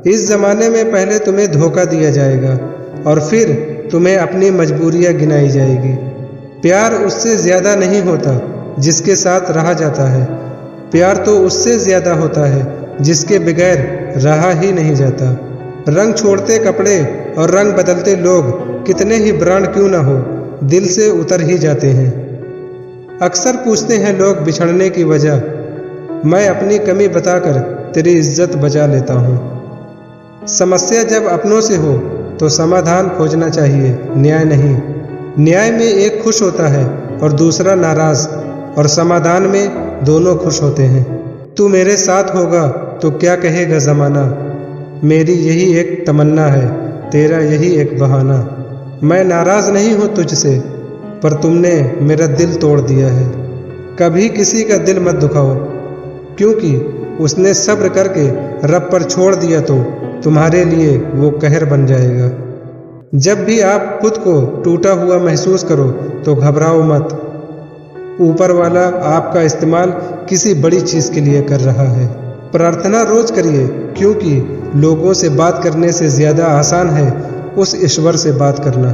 इस ज़माने में पहले तुम्हें धोखा दिया जाएगा और फिर तुम्हें अपनी मजबूरियां गिनाई जाएगी। प्यार उससे ज़्यादा नहीं होता जिसके साथ रहा जाता है। प्यार तो उससे ज़्यादा होता है जिसके बगैर रहा ही नहीं जाता। रंग छोड़ते कपड़े और रंग बदलते लोग कितने ही ब्रांड क्यों ना हो, दिल से उतर ही जाते हैं। अक्सर पूछते हैं लोग बिछड़ने की वजह, मैं अपनी कमी बताकर तेरी इज्जत बचा लेता हूँ। समस्या जब अपनों से हो तो समाधान खोजना चाहिए, न्याय नहीं। न्याय में एक खुश होता है और दूसरा नाराज, और समाधान में दोनों खुश होते हैं। तू मेरे साथ होगा तो क्या कहेगा ज़माना, मेरी यही एक तमन्ना है, तेरा यही एक बहाना। मैं नाराज़ नहीं हूँ तुझसे, पर तुमने मेरा दिल तोड़ दिया है। कभी किसी का दिल मत दुखाओ, क्योंकि उसने सब्र करके रब पर छोड़ दिया तो तुम्हारे लिए वो कहर बन जाएगा। जब भी आप खुद को टूटा हुआ महसूस करो तो घबराओ मत। ऊपर वाला आपका इस्तेमाल किसी बड़ी चीज़ के लिए कर रहा है। प्रार्थना रोज करिए, क्योंकि लोगों से बात करने से ज़्यादा आसान है उस ईश्वर से बात करना।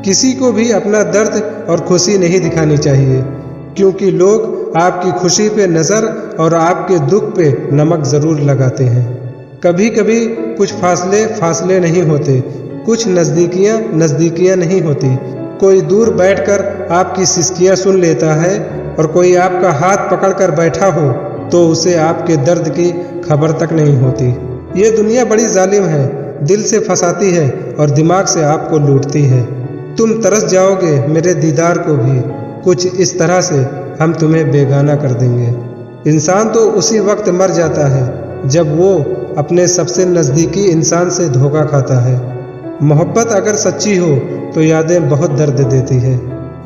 किसी को भी अपना दर्द और खुशी नहीं दिखानी चाहिए, क्योंकि लोग आपकी खुशी पे नज़र और आपके दुख पे नमक ज़रूर लगाते हैं। कभी कभी कुछ फासले नहीं होते, कुछ नज़दीकियाँ नहीं होती। कोई दूर बैठकर आपकी सिसकियाँ सुन लेता है और कोई आपका हाथ पकड़कर बैठा हो तो उसे आपके दर्द की खबर तक नहीं होती। ये दुनिया बड़ी जालिम है, दिल से फंसाती है और दिमाग से आपको लूटती है। तुम तरस जाओगे मेरे दीदार को भी, कुछ इस तरह से हम तुम्हें बेगाना कर देंगे। इंसान तो उसी वक्त मर जाता है जब वो अपने सबसे नज़दीकी इंसान से धोखा खाता है। मोहब्बत अगर सच्ची हो तो यादें बहुत दर्द देती है।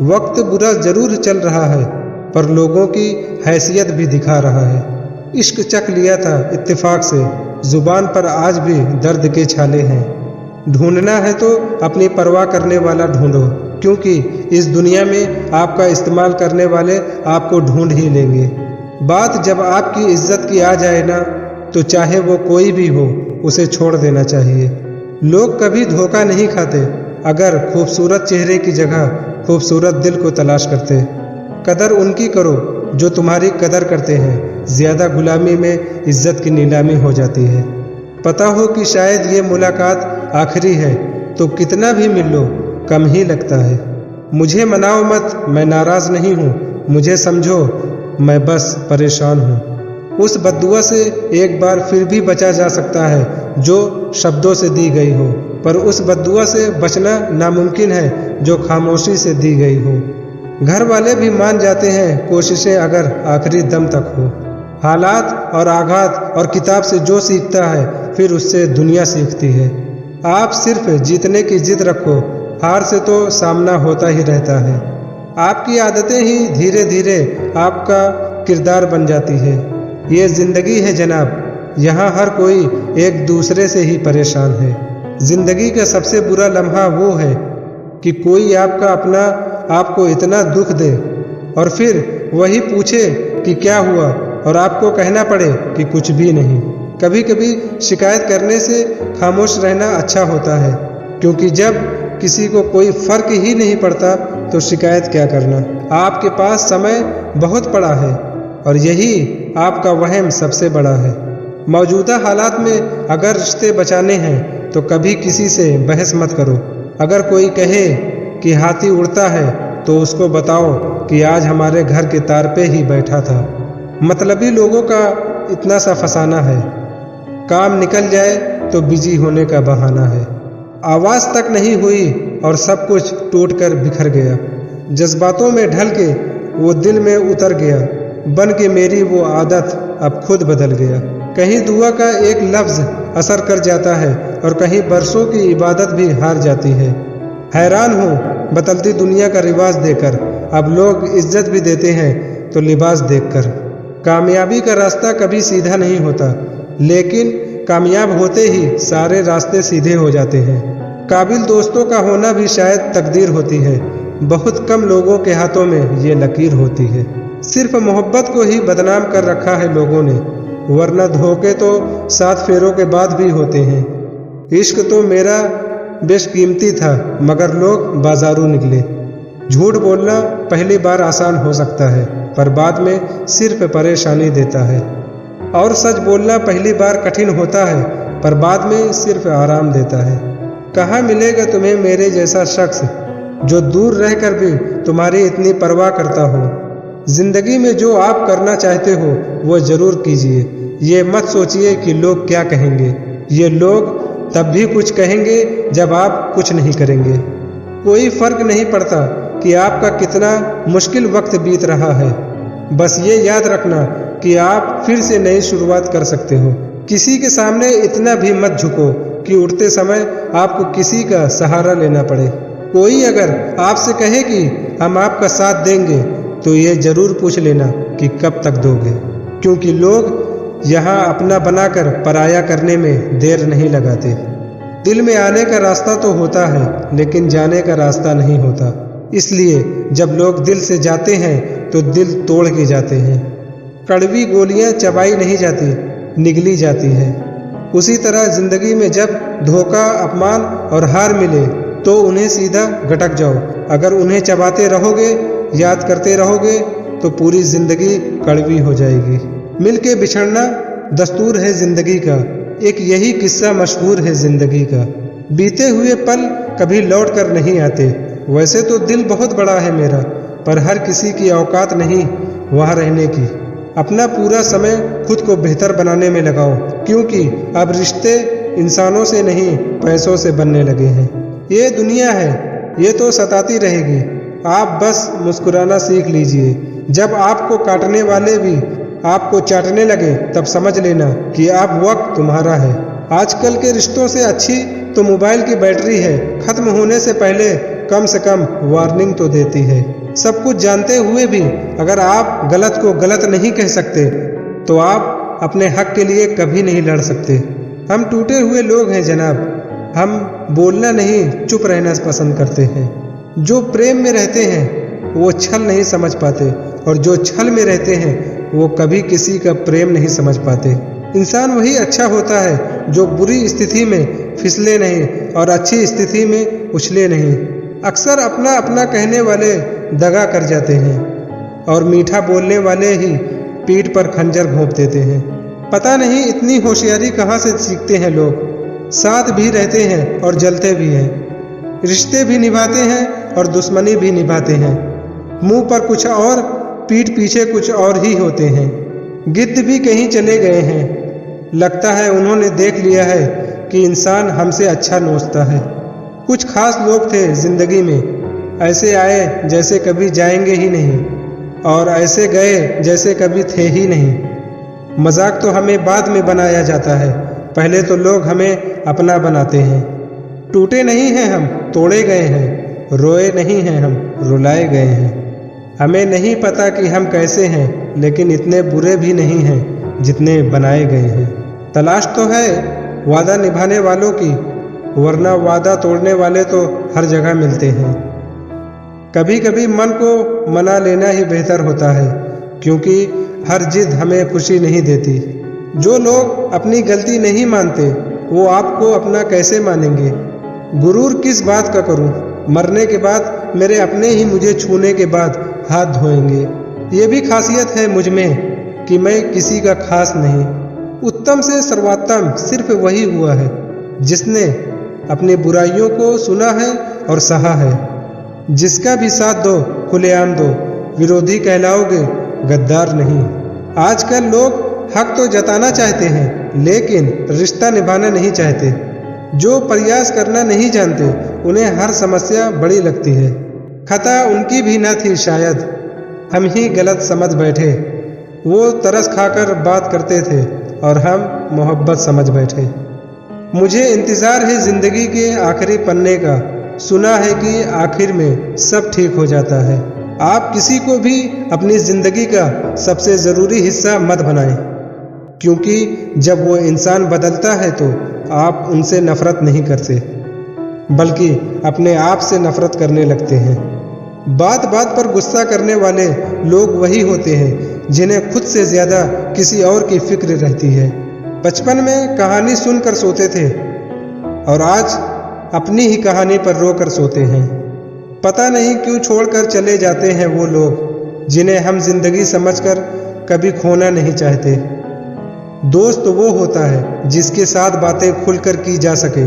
वक्त बुरा जरूर चल रहा है, पर लोगों की हैसियत भी दिखा रहा है। इश्क चख लिया था इत्तेफाक से, जुबान पर आज भी दर्द के छाले हैं। ढूंढना है तो अपनी परवाह करने वाला ढूंढो, क्योंकि इस दुनिया में आपका इस्तेमाल करने वाले आपको ढूंढ ही लेंगे। बात जब आपकी इज्जत की आ जाए ना, तो चाहे वो कोई भी हो उसे छोड़ देना चाहिए। लोग कभी धोखा नहीं खाते अगर खूबसूरत चेहरे की जगह खूबसूरत दिल को तलाश करते। कदर उनकी करो जो तुम्हारी कदर करते हैं, ज़्यादा गुलामी में इज्जत की नीलामी हो जाती है। पता हो कि शायद ये मुलाकात आखिरी है, तो कितना भी मिल लो कम ही लगता है। मुझे मनाओ मत, मैं नाराज़ नहीं हूँ, मुझे समझो मैं बस परेशान हूँ। उस बद्दुआ से एक बार फिर भी बचा जा सकता है जो शब्दों से दी गई हो, पर उस बद्दुआ से बचना नामुमकिन है जो खामोशी से दी गई हो। घर वाले भी मान जाते हैं कोशिशें अगर आखिरी दम तक हो। हालात और आघात और किताब से जो सीखता है फिर उससे दुनिया सीखती है। आप सिर्फ जीतने की जिद रखो, हार से तो सामना होता ही रहता है। आपकी आदतें ही धीरे धीरे आपका किरदार बन जाती है। ये ज़िंदगी है जनाब, यहाँ हर कोई एक दूसरे से ही परेशान है। ज़िंदगी का सबसे बुरा लम्हा वो है कि कोई आपका अपना आपको इतना दुख दे और फिर वही पूछे कि क्या हुआ और आपको कहना पड़े कि कुछ भी नहीं। कभी कभी शिकायत करने से खामोश रहना अच्छा होता है, क्योंकि जब किसी को कोई फ़र्क ही नहीं पड़ता तो शिकायत क्या करना। आपके पास समय बहुत पड़ा है और यही आपका वहम सबसे बड़ा है। मौजूदा हालात में अगर रिश्ते बचाने हैं तो कभी किसी से बहस मत करो। अगर कोई कहे कि हाथी उड़ता है तो उसको बताओ कि आज हमारे घर के तार पे ही बैठा था। मतलबी लोगों का इतना सा फसाना है, काम निकल जाए तो बिजी होने का बहाना है। आवाज़ तक नहीं हुई और सब कुछ टूट कर बिखर गया। जज्बातों में ढल के वो दिल में उतर गया, बन के मेरी वो आदत अब खुद बदल गया। कहीं दुआ का एक लफ्ज़ असर कर जाता है और कहीं बरसों की इबादत भी हार जाती है। हैरान हूँ बदलती दुनिया का रिवाज देकर, अब लोग इज्जत भी देते हैं तो लिबास देखकर। कामयाबी का रास्ता कभी सीधा नहीं होता, लेकिन कामयाब होते ही सारे रास्ते सीधे हो जाते हैं। काबिल दोस्तों का होना भी शायद तकदीर होती है, बहुत कम लोगों के हाथों में ये लकीर होती है। सिर्फ मोहब्बत को ही बदनाम कर रखा है लोगों ने, वरना धोखे तो 7 फेरों के बाद भी होते हैं। इश्क तो मेरा बेशकीमती था मगर लोग बाजारू निकले। झूठ बोलना पहली बार आसान हो सकता है पर बाद में सिर्फ परेशानी देता है, और सच बोलना पहली बार कठिन होता है पर बाद में सिर्फ आराम देता है। कहाँ मिलेगा तुम्हें मेरे जैसा शख्स जो दूर रहकर भी तुम्हारी इतनी परवाह करता हो। जिंदगी में जो आप करना चाहते हो वो जरूर कीजिए। ये मत सोचिए कि लोग क्या कहेंगे। ये लोग तब भी कुछ कहेंगे जब आप कुछ नहीं करेंगे। कोई फर्क नहीं पड़ता कि आपका कितना मुश्किल वक्त बीत रहा है, बस ये याद रखना कि आप फिर से नई शुरुआत कर सकते हो। किसी के सामने इतना भी मत झुको कि उठते समय आपको किसी का सहारा लेना पड़े। कोई अगर आपसे कहे कि हम आपका साथ देंगे तो ये जरूर पूछ लेना कि कब तक दोगे, क्योंकि लोग यहाँ अपना बनाकर पराया करने में देर नहीं लगाते। दिल में आने का रास्ता तो होता है लेकिन जाने का रास्ता नहीं होता, इसलिए जब लोग दिल से जाते हैं तो दिल तोड़ के जाते हैं। कड़वी गोलियां चबाई नहीं जाती, निगली जाती है। उसी तरह जिंदगी में जब धोखा, अपमान और हार मिले तो उन्हें सीधा गटक जाओ। अगर उन्हें चबाते रहोगे, याद करते रहोगे तो पूरी जिंदगी कड़वी हो जाएगी। मिल के बिछड़ना दस्तूर है जिंदगी का, एक यही किस्सा मशहूर है जिंदगी का। बीते हुए पल कभी लौट कर नहीं आते। वैसे तो दिल बहुत बड़ा है मेरा, पर हर किसी की औकात नहीं वहाँ रहने की। अपना पूरा समय खुद को बेहतर बनाने में लगाओ, क्योंकि अब रिश्ते इंसानों से नहीं पैसों से बनने लगे हैं। ये दुनिया है, ये तो सताती रहेगी। आप बस मुस्कुराना सीख लीजिए। जब आपको काटने वाले भी आपको चाटने लगे तब समझ लेना कि अब वक्त तुम्हारा है। आजकल के रिश्तों से अच्छी तो मोबाइल की बैटरी है, खत्म होने से पहले कम से कम वार्निंग तो देती है। सब कुछ जानते हुए भी अगर आप गलत को गलत नहीं कह सकते तो आप अपने हक के लिए कभी नहीं लड़ सकते। हम टूटे हुए लोग हैं जनाब, हम बोलना नहीं चुप रहना पसंद करते हैं। जो प्रेम में रहते हैं वो छल नहीं समझ पाते, और जो छल में रहते हैं वो कभी किसी का प्रेम नहीं समझ पाते। इंसान वही अच्छा होता है जो बुरी स्थिति में फिसले नहीं और अच्छी स्थिति में उछले नहीं। अक्सर अपना अपना कहने वाले दगा कर जाते हैं और मीठा बोलने वाले ही पीठ पर खंजर घोंप देते हैं। पता नहीं इतनी होशियारी कहाँ से सीखते हैं लोग। साथ भी रहते हैं और जलते भी हैं, रिश्ते भी निभाते हैं और दुश्मनी भी निभाते हैं। मुंह पर कुछ और, पीठ पीछे कुछ और ही होते हैं। गिद्ध भी कहीं चले गए हैं, लगता है उन्होंने देख लिया है कि इंसान हमसे अच्छा नोचता है। कुछ खास लोग थे जिंदगी में, ऐसे आए जैसे कभी जाएंगे ही नहीं, और ऐसे गए जैसे कभी थे ही नहीं। मजाक तो हमें बाद में बनाया जाता है, पहले तो लोग हमें अपना बनाते हैं। टूटे नहीं हैं हम, तोड़े गए हैं। रोए नहीं हैं हम, रुलाए गए हैं। हमें नहीं पता कि हम कैसे हैं, लेकिन इतने बुरे भी नहीं हैं जितने बनाए गए हैं। तलाश तो है वादा निभाने वालों की, वरना वादा तोड़ने वाले तो हर जगह मिलते हैं। कभी कभी मन को मना लेना ही बेहतर होता है, क्योंकि हर जिद हमें खुशी नहीं देती। जो लोग अपनी गलती नहीं मानते वो आपको अपना कैसे मानेंगे। गुरूर किस बात का करूं, मरने के बाद मेरे अपने ही मुझे छूने के बाद हाथ धोएंगे। ये भी खासियत है मुझ में कि मैं किसी का खास नहीं। उत्तम से सर्वोत्तम सिर्फ वही हुआ है जिसने अपनी बुराइयों को सुना है और सहा है। जिसका भी साथ दो खुलेआम दो, विरोधी कहलाओगे गद्दार नहीं। आजकल लोग हक तो जताना चाहते हैं लेकिन रिश्ता निभाना नहीं चाहते। जो प्रयास करना नहीं जानते उन्हें हर समस्या बड़ी लगती है। खता उनकी भी न थी शायद, हम ही गलत समझ बैठे। वो तरस खाकर बात करते थे और हम मोहब्बत समझ बैठे। मुझे इंतज़ार है ज़िंदगी के आखिरी पन्ने का, सुना है कि आखिर में सब ठीक हो जाता है। आप किसी को भी अपनी ज़िंदगी का सबसे ज़रूरी हिस्सा मत बनाएं, क्योंकि जब वो इंसान बदलता है तो आप उनसे नफ़रत नहीं करते बल्कि अपने आप से नफ़रत करने लगते हैं। बात बात पर गुस्सा करने वाले लोग वही होते हैं जिन्हें खुद से ज़्यादा किसी और की फिक्र रहती है। बचपन में कहानी सुनकर सोते थे और आज अपनी ही कहानी पर रोकर सोते हैं। पता नहीं क्यों छोड़कर चले जाते हैं वो लोग जिन्हें हम जिंदगी समझकर कभी खोना नहीं चाहते। दोस्त वो होता है जिसके साथ बातें खुलकर की जा सके,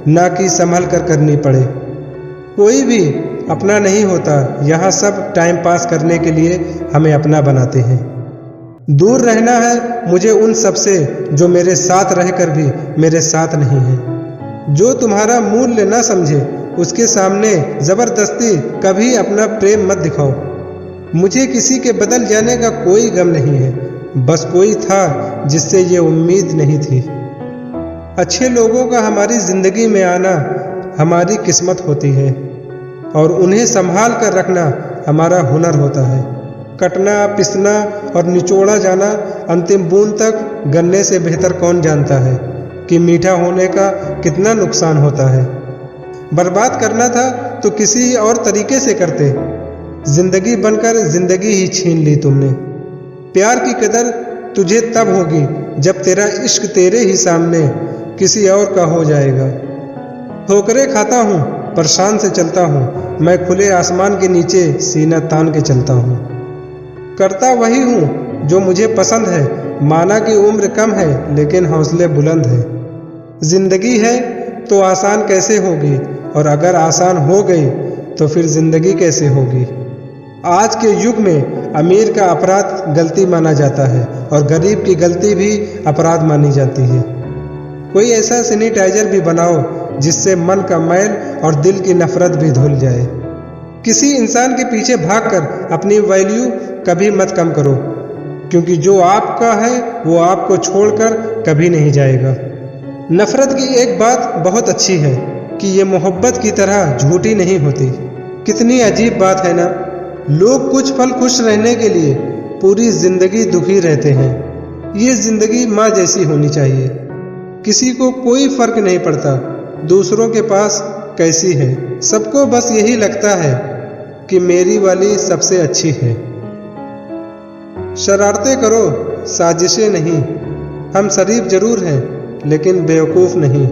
ना कि संभल कर करनी पड़े। कोई भी अपना नहीं होता, यहाँ सब टाइम पास करने के लिए हमें अपना बनाते हैं। दूर रहना है मुझे उन सब से जो मेरे साथ रहकर भी मेरे साथ नहीं है। जो तुम्हारा मूल्य ना समझे उसके सामने ज़बरदस्ती कभी अपना प्रेम मत दिखाओ। मुझे किसी के बदल जाने का कोई गम नहीं है, बस कोई था जिससे ये उम्मीद नहीं थी। अच्छे लोगों का हमारी ज़िंदगी में आना हमारी किस्मत होती है और उन्हें संभाल कर रखना हमारा हुनर होता है। कटना, पिसना और निचोड़ा जाना अंतिम बूंद तक गन्ने से बेहतर कौन जानता है कि मीठा होने का कितना नुकसान होता है। बर्बाद करना था तो किसी और तरीके से करते। जिंदगी बनकर जिंदगी ही छीन ली तुमने। प्यार की कदर तुझे तब होगी जब तेरा इश्क तेरे ही सामने किसी और का हो जाएगा। ठोकरें खाता हूँ पर शान से चलता हूँ, मैं खुले आसमान के नीचे सीना तान के चलता हूँ। करता वही हूँ जो मुझे पसंद है, माना कि उम्र कम है लेकिन हौसले बुलंद है। जिंदगी है तो आसान कैसे होगी, और अगर आसान हो गई तो फिर जिंदगी कैसे होगी। आज के युग में अमीर का अपराध गलती माना जाता है और गरीब की गलती भी अपराध मानी जाती है। कोई ऐसा सैनिटाइजर भी बनाओ जिससे मन का मैल और दिल की नफरत भी धुल जाए। किसी इंसान के पीछे भागकर अपनी वैल्यू कभी मत कम करो, क्योंकि जो आपका है वो आपको छोड़कर कभी नहीं जाएगा। नफरत की एक बात बहुत अच्छी है कि ये मोहब्बत की तरह झूठी नहीं होती। कितनी अजीब बात है ना, लोग कुछ पल खुश रहने के लिए पूरी जिंदगी दुखी रहते हैं। ये जिंदगी माँ जैसी होनी चाहिए। किसी को कोई फर्क नहीं पड़ता दूसरों के पास कैसी है, सबको बस यही लगता है कि मेरी वाली सबसे अच्छी है। शरारतें करो, साजिशें नहीं। हम शरीफ जरूर हैं लेकिन बेवकूफ़ नहीं।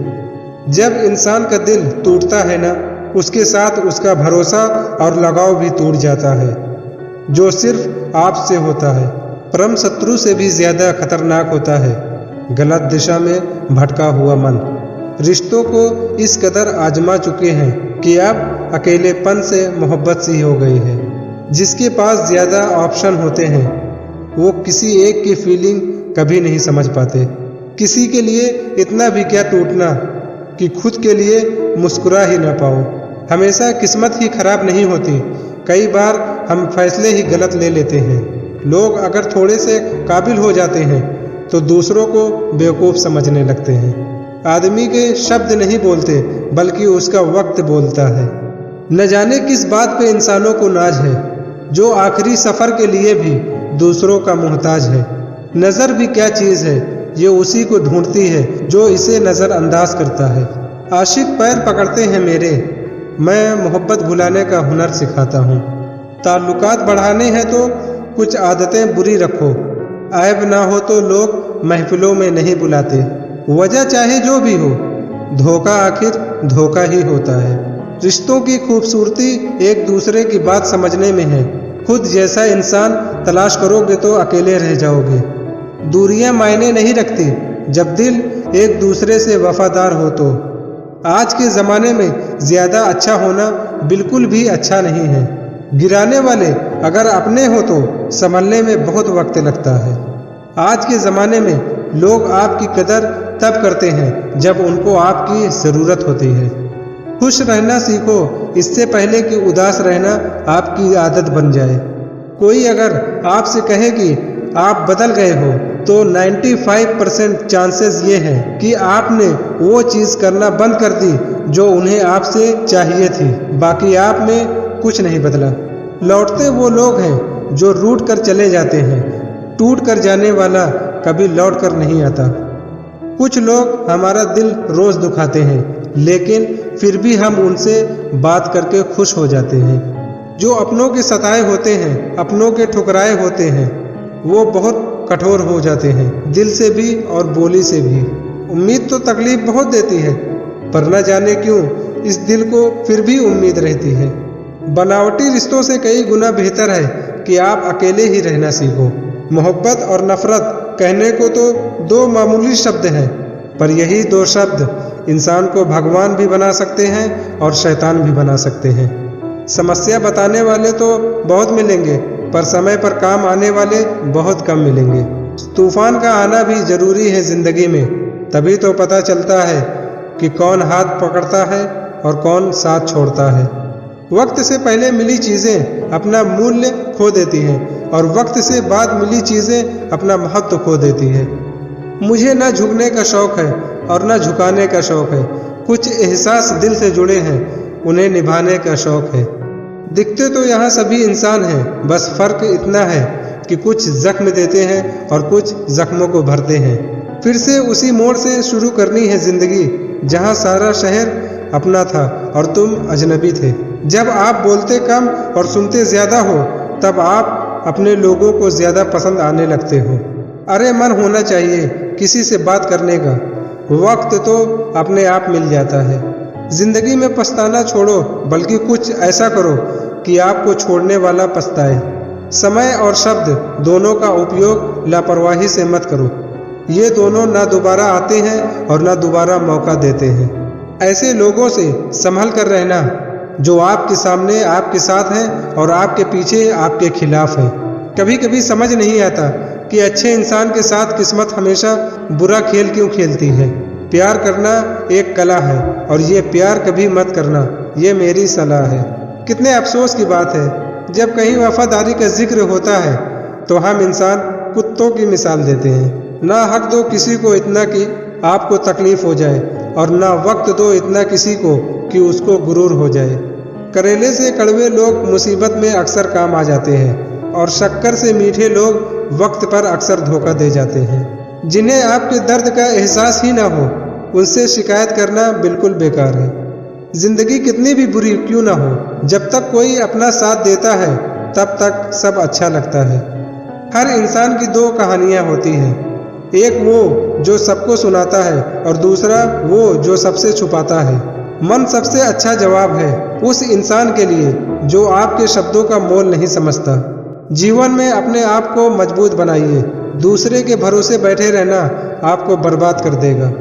जब इंसान का दिल टूटता है ना, उसके साथ उसका भरोसा और लगाव भी टूट जाता है, जो सिर्फ आपसे होता है। परम शत्रु से भी ज़्यादा खतरनाक होता है गलत दिशा में भटका हुआ मन। रिश्तों को इस कदर आजमा चुके हैं कि अब अकेलेपन से मोहब्बत सी हो गई है। जिसके पास ज़्यादा ऑप्शन होते हैं वो किसी एक की फीलिंग कभी नहीं समझ पाते। किसी के लिए इतना भी क्या टूटना कि खुद के लिए मुस्कुरा ही ना पाओ। हमेशा किस्मत ही खराब नहीं होती, कई बार हम फैसले ही गलत ले लेते हैं। लोग अगर थोड़े से काबिल हो जाते हैं तो दूसरों को बेवकूफ़ समझने लगते हैं। आदमी के शब्द नहीं बोलते बल्कि उसका वक्त बोलता है। न जाने किस बात पे इंसानों को नाज है, जो आखिरी सफ़र के लिए भी दूसरों का मोहताज है। नज़र भी क्या चीज़ है, ये उसी को ढूंढती है जो इसे नज़रअंदाज करता है। आशिक पैर पकड़ते हैं मेरे, मैं मोहब्बत भुलाने का हुनर सिखाता हूँ। ताल्लुकात बढ़ाने हैं तो कुछ आदतें बुरी रखो, ऐब ना हो तो लोग महफिलों में नहीं बुलाते। वजह चाहे जो भी हो, धोखा आखिर धोखा ही होता है। रिश्तों की खूबसूरती एक दूसरे की बात समझने में है। खुद जैसा इंसान तलाश करोगे तो अकेले रह जाओगे। दूरियां मायने नहीं रखती जब दिल एक दूसरे से वफादार हो तो। आज के ज़माने में ज़्यादा अच्छा होना बिल्कुल भी अच्छा नहीं है। गिराने वाले अगर अपने हो तो संभलने में बहुत वक्त लगता है। आज के ज़माने में लोग आपकी कदर तब करते हैं जब उनको आपकी ज़रूरत होती है। खुश रहना सीखो इससे पहले कि उदास रहना आपकी आदत बन जाए। कोई अगर आपसे कहे कि आप बदल गए हो तो 95% चांसेस ये हैं कि आपने वो चीज़ करना बंद कर दी जो उन्हें आपसे चाहिए थी। बाकी आप में कुछ नहीं बदला। लौटते वो लोग हैं जो रूठ कर चले जाते हैं, टूट कर जाने वाला कभी लौट कर नहीं आता। कुछ लोग हमारा दिल रोज़ दुखाते हैं लेकिन फिर भी हम उनसे बात करके खुश हो जाते हैं। जो अपनों के सताए होते हैं, अपनों के ठुकराए होते हैं, वो बहुत कठोर हो जाते हैं, दिल से भी और बोली से भी। उम्मीद तो तकलीफ बहुत देती है, पर न जाने क्यों इस दिल को फिर भी उम्मीद रहती है। बनावटी रिश्तों से कई गुना बेहतर है कि आप अकेले ही रहना सीखो। मोहब्बत और नफरत कहने को तो दो मामूली शब्द हैं, पर यही दो शब्द इंसान को भगवान भी बना सकते हैं और शैतान भी बना सकते हैं। समस्या बताने वाले तो बहुत मिलेंगे, पर समय पर काम आने वाले बहुत कम मिलेंगे। तूफान का आना भी जरूरी है जिंदगी में, तभी तो पता चलता है कि कौन हाथ पकड़ता है और कौन साथ छोड़ता है। वक्त से पहले मिली चीज़ें अपना मूल्य खो देती हैं और वक्त से बाद मिली चीज़ें अपना महत्व खो देती है। मुझे न झुकने का शौक़ है और न झुकाने का शौक़ है। कुछ एहसास दिल से जुड़े हैं, उन्हें निभाने का शौक़ है। दिखते तो यहाँ सभी इंसान हैं, बस फ़र्क इतना है कि कुछ जख्म देते हैं और कुछ जख्मों को भरते हैं। फिर से उसी मोड़ से शुरू करनी है ज़िंदगी, जहाँ सारा शहर अपना था और तुम अजनबी थे। जब आप बोलते कम और सुनते ज़्यादा हो, तब आप अपने लोगों को ज़्यादा पसंद आने लगते हो। अरे मन होना चाहिए किसी से बात करने का, वक्त तो अपने आप मिल जाता है। जिंदगी में पछताना छोड़ो, बल्कि कुछ ऐसा करो कि आपको छोड़ने वाला पछताए। समय और शब्द दोनों का उपयोग लापरवाही से मत करो। ये दोनों ना दोबारा आते हैं और ना दोबारा मौका देते हैं। ऐसे लोगों से संभल कर रहना जो आपके सामने आपके साथ हैं और आपके पीछे आपके खिलाफ हैं। कभी कभी समझ नहीं आता कि अच्छे इंसान के साथ किस्मत हमेशा बुरा खेल क्यों खेलती है। प्यार करना एक कला है और ये प्यार कभी मत करना, ये मेरी सलाह है। कितने अफसोस की बात है, जब कहीं वफादारी का जिक्र होता है तो हम इंसान कुत्तों की मिसाल देते हैं। ना हक दो किसी को इतना कि आपको तकलीफ हो जाए, और ना वक्त दो इतना किसी को कि उसको गुरूर हो जाए। करेले से कड़वे लोग मुसीबत में अक्सर काम आ जाते हैं, और शक्कर से मीठे लोग वक्त पर अक्सर धोखा दे जाते हैं। जिन्हें आपके दर्द का एहसास ही ना हो, उनसे शिकायत करना बिल्कुल बेकार है। जिंदगी कितनी भी बुरी क्यों ना हो, जब तक कोई अपना साथ देता है तब तक सब अच्छा लगता है। हर इंसान की दो कहानियाँ होती हैं, एक वो जो सबको सुनाता है और दूसरा वो जो सबसे छुपाता है। मन सबसे अच्छा जवाब है उस इंसान के लिए जो आपके शब्दों का मोल नहीं समझता। जीवन में अपने आप को मजबूत बनाइए, दूसरे के भरोसे बैठे रहना आपको बर्बाद कर देगा।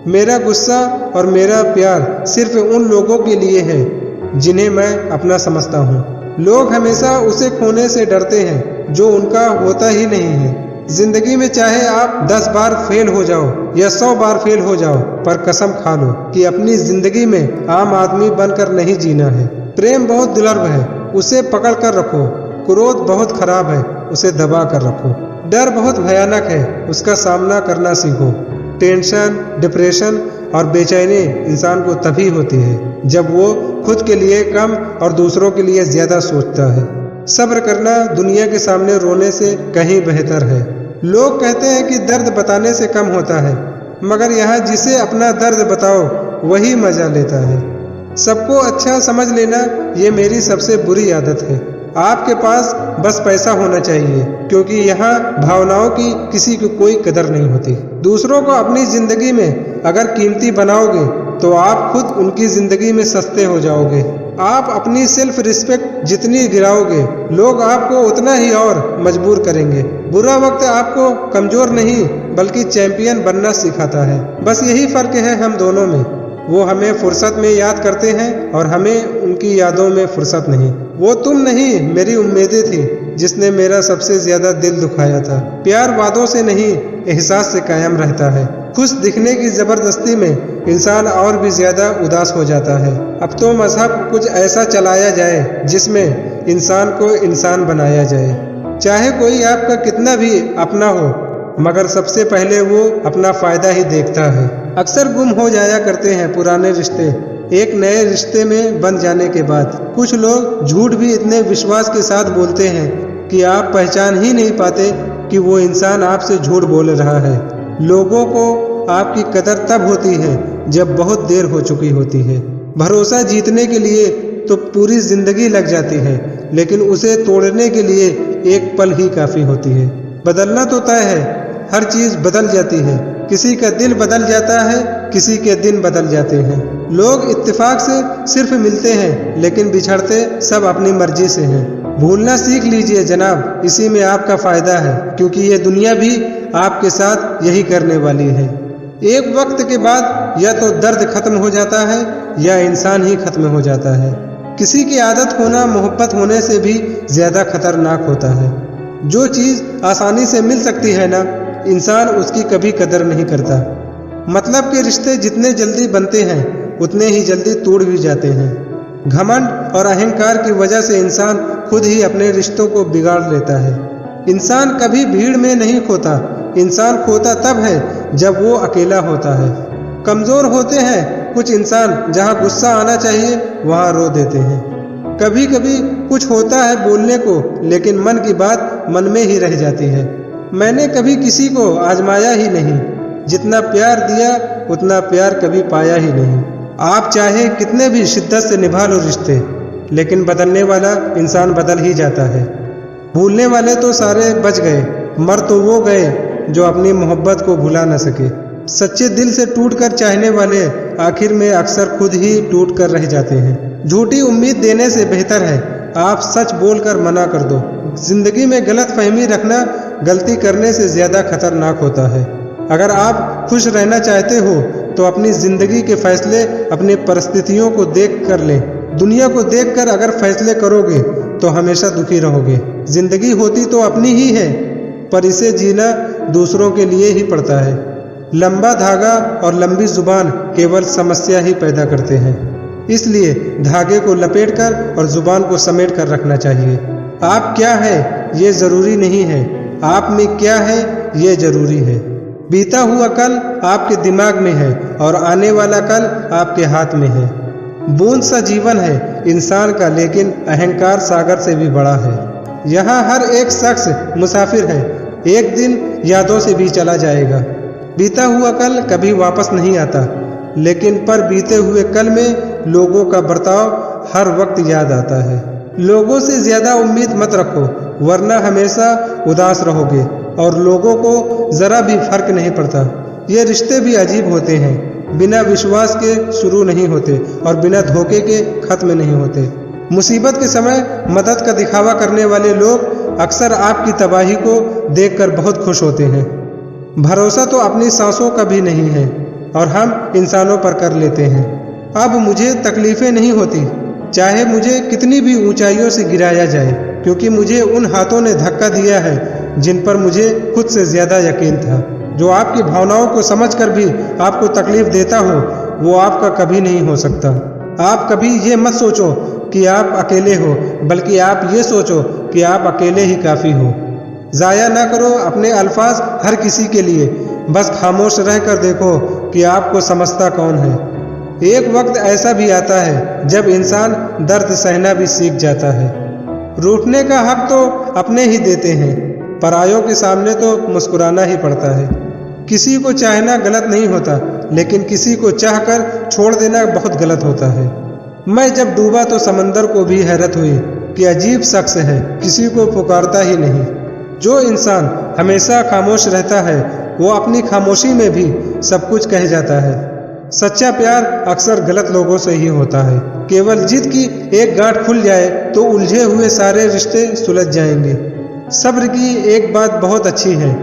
मेरा गुस्सा और मेरा प्यार सिर्फ उन लोगों के लिए है जिन्हें मैं अपना समझता हूँ। लोग हमेशा उसे खोने से डरते हैं जो उनका होता ही नहीं है। जिंदगी में चाहे आप 10 बार फेल हो जाओ या 100 बार फेल हो जाओ, पर कसम खा लो कि अपनी जिंदगी में आम आदमी बनकर नहीं जीना है। प्रेम बहुत दुर्लभ है, उसे पकड़ कर रखो। क्रोध बहुत खराब है, उसे दबा कर रखो। डर बहुत भयानक है, उसका सामना करना सीखो। टेंशन, डिप्रेशन और बेचैनी इंसान को तभी होती है जब वो खुद के लिए कम और दूसरों के लिए ज्यादा सोचता है। सब्र करना दुनिया के सामने रोने से कहीं बेहतर है। लोग कहते हैं कि दर्द बताने से कम होता है, मगर यहाँ जिसे अपना दर्द बताओ वही मजा लेता है। सबको अच्छा समझ लेना ये मेरी सबसे बुरी आदत है। आपके पास बस पैसा होना चाहिए, क्योंकि यहाँ भावनाओं की किसी को कोई कदर नहीं होती। दूसरों को अपनी जिंदगी में अगर कीमती बनाओगे तो आप खुद उनकी जिंदगी में सस्ते हो जाओगे। आप अपनी सेल्फ रिस्पेक्ट जितनी गिराओगे, लोग आपको उतना ही और मजबूर करेंगे। बुरा वक्त आपको कमजोर नहीं बल्कि चैंपियन बनना सिखाता है। बस यही फर्क है हम दोनों में। वो हमें फुर्सत में याद करते हैं और हमें उनकी यादों में फुर्सत नहीं। वो तुम नहीं, मेरी उम्मीदें थी जिसने मेरा सबसे ज्यादा दिल दुखाया था। प्यार वादों से नहीं, एहसास से कायम रहता है। खुश दिखने की जबरदस्ती में इंसान और भी ज्यादा उदास हो जाता है। अब तो मजहब कुछ ऐसा चलाया जाए जिसमें इंसान को इंसान बनाया जाए। चाहे कोई आपका कितना भी अपना हो, मगर सबसे पहले वो अपना फायदा ही देखता है। अक्सर गुम हो जाया करते हैं पुराने रिश्ते एक नए रिश्ते में बन जाने के बाद। कुछ लोग झूठ भी इतने विश्वास के साथ बोलते हैं कि आप पहचान ही नहीं पाते कि वो इंसान आपसे झूठ बोल रहा है। लोगों को आपकी कदर तब होती है जब बहुत देर हो चुकी होती है। भरोसा जीतने के लिए तो पूरी जिंदगी लग जाती है, लेकिन उसे तोड़ने के लिए एक पल ही काफ़ी होती है। बदलना तो तय है, हर चीज बदल जाती है। किसी का दिल बदल जाता है, किसी के दिन बदल जाते हैं। लोग इत्तेफाक से सिर्फ मिलते हैं, लेकिन बिछड़ते सब अपनी मर्जी से हैं। भूलना सीख लीजिए जनाब, इसी में आपका फायदा है, क्योंकि ये दुनिया भी आपके साथ यही करने वाली है। एक वक्त के बाद या तो दर्द खत्म हो जाता है या इंसान ही खत्म हो जाता है। किसी की आदत होना मोहब्बत होने से भी ज्यादा खतरनाक होता है। जो चीज आसानी से मिल सकती है ना, इंसान उसकी कभी कदर नहीं करता। मतलब के रिश्ते जितने जल्दी बनते हैं उतने ही जल्दी टूट भी जाते हैं। घमंड और अहंकार की वजह से इंसान खुद ही अपने रिश्तों को बिगाड़ लेता है। इंसान कभी भीड़ में नहीं खोता, इंसान खोता तब है जब वो अकेला होता है। कमजोर होते हैं कुछ इंसान, जहाँ गुस्सा आना चाहिए वहाँ रो देते हैं। कभी कभी कुछ होता है बोलने को, लेकिन मन की बात मन में ही रह जाती है। मैंने कभी किसी को आजमाया ही नहीं, जितना प्यार दिया उतना प्यार कभी पाया ही नहीं। आप चाहे कितने भी शिद्दत से निभा लो रिश्ते, लेकिन बदलने वाला इंसान बदल ही जाता है। भूलने वाले तो सारे बच गए, मर तो वो गए जो अपनी मोहब्बत को भुला न सके। सच्चे दिल से टूटकर चाहने वाले आखिर में अक्सर खुद ही टूट कर रह जाते हैं। झूठी उम्मीद देने से बेहतर है आप सच बोलकर मना कर दो। जिंदगी में गलत फहमी रखना गलती करने से ज्यादा खतरनाक होता है। अगर आप खुश रहना चाहते हो तो अपनी जिंदगी के फैसले अपनी परिस्थितियों को देख कर लें। दुनिया को देखकर अगर फैसले करोगे तो हमेशा दुखी रहोगे। जिंदगी होती तो अपनी ही है, पर इसे जीना दूसरों के लिए ही पड़ता है। लंबा धागा और लंबी जुबान केवल समस्या ही पैदा करते हैं। इसलिए धागे को लपेटकर और जुबान को समेट कर रखना चाहिए। आप क्या है ये जरूरी नहीं है, आप में क्या है ये जरूरी है। बीता हुआ कल आपके दिमाग में है और आने वाला कल आपके हाथ में है। बूंद सा जीवन है इंसान का, लेकिन अहंकार सागर से भी बड़ा है। यहाँ हर एक शख्स मुसाफिर है, एक दिन यादों से भी चला जाएगा। बीता हुआ कल कभी वापस नहीं आता, लेकिन पर बीते हुए कल में लोगों का बर्ताव हर वक्त याद आता है। लोगों से ज्यादा उम्मीद मत रखो, वरना हमेशा उदास रहोगे और लोगों को जरा भी फर्क नहीं पड़ता। ये रिश्ते भी अजीब होते हैं, बिना विश्वास के शुरू नहीं होते और बिना धोखे के खत्म नहीं होते। मुसीबत के समय मदद का दिखावा करने वाले लोग अक्सर आपकी तबाही को देखकर बहुत खुश होते हैं। भरोसा तो अपनी सांसों का भी नहीं है और हम इंसानों पर कर लेते हैं। अब मुझे तकलीफें नहीं होती, चाहे मुझे कितनी भी ऊंचाइयों से गिराया जाए, क्योंकि मुझे उन हाथों ने धक्का दिया है जिन पर मुझे खुद से ज्यादा यकीन था। जो आपकी भावनाओं को समझकर भी आपको तकलीफ देता हो, वो आपका कभी नहीं हो सकता। आप कभी ये मत सोचो कि आप अकेले हो, बल्कि आप ये सोचो कि आप अकेले ही काफ़ी हो। ज़ाया ना करो अपने अल्फाज हर किसी के लिए, बस खामोश रहकर देखो कि आपको समझता कौन है। एक वक्त ऐसा भी आता है जब इंसान दर्द सहना भी सीख जाता है। रूठने का हक तो अपने ही देते हैं, परायों के सामने तो मुस्कुराना ही पड़ता है। किसी को चाहना गलत नहीं होता, लेकिन किसी को चाहकर छोड़ देना बहुत गलत होता है। मैं जब डूबा तो समंदर को भी हैरत हुई कि अजीब शख्स है, किसी को पुकारता ही नहीं। जो इंसान हमेशा खामोश रहता है वो अपनी खामोशी में भी सब कुछ कह जाता है। सच्चा प्यार अक्सर गलत लोगों से ही होता है। केवल जिद की एक गांठ खुल जाए तो उलझे हुए सारे रिश्ते सुलझ जाएंगे। सब्र की एक बात बहुत अच्छी है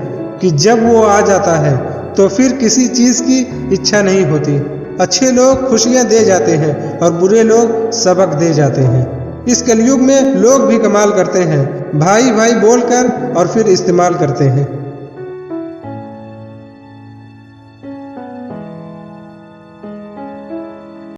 कि जब वो आ जाता है तो फिर किसी चीज़ की इच्छा नहीं होती। अच्छे लोग खुशियां दे जाते हैं और बुरे लोग सबक दे जाते हैं। इस कलयुग में लोग भी कमाल करते हैं, भाई भाई बोलकर और फिर इस्तेमाल करते हैं।